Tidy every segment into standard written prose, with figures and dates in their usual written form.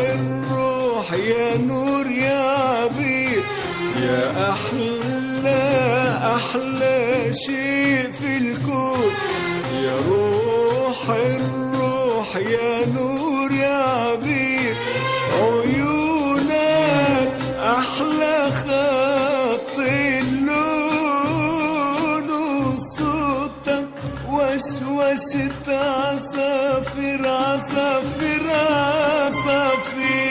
الروح يا نور يا عبير، يا أحلى شيء في الكون، يا روح الروح يا نور يا عبير، عيونك أحلى خط اللون، وصوتك وشوشة عصافير عصافير عصافير.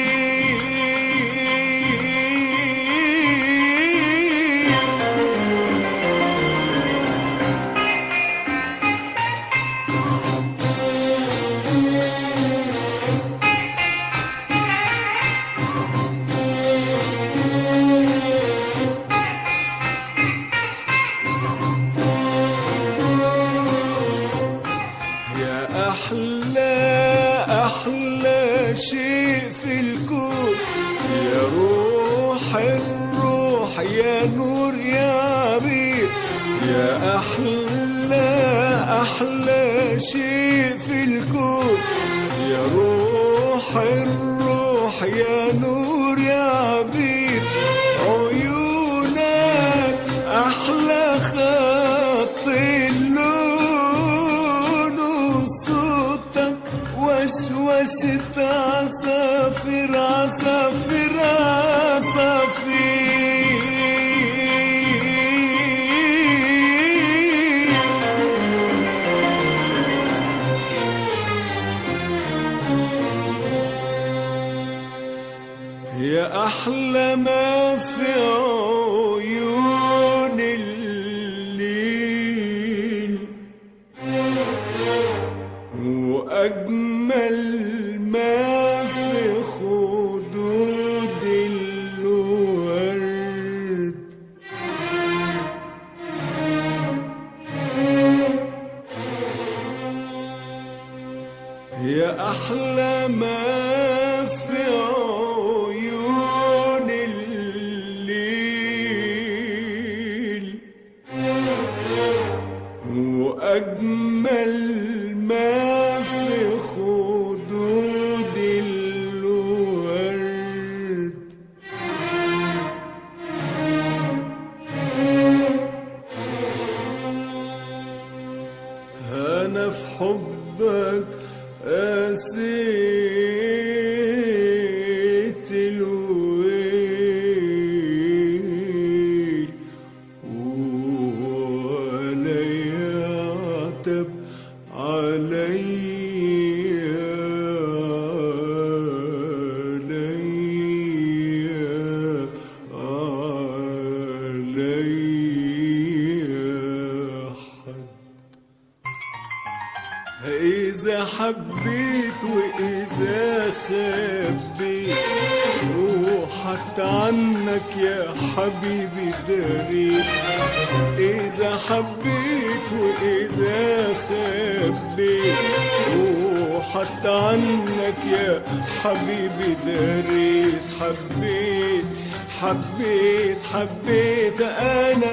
أحلى شيء في الكون، يا روح الروح يا نور يا عبير، يا أحلى شيء في الكون، يا روح الروح يا نور يا عبير، عيونك أحلى خط اللون، وصوتك وشوشة عصافير عصافير عصافير. يا أحلى ما في عيون الليل، وأجمل ما في خدود الورد، يا أحلى ما في عيون الليل، وأجمل ما في خدود الورد، أنا في حبك قاسيت الويل، ولا يعتب عليا حد. إذا حبيت وإذا خبيت، وحتى عنك يا حبيبي داريت، إذا حبيت وإذا خبيت، وحتى عنك يا حبيبي داريت، حبيت أنا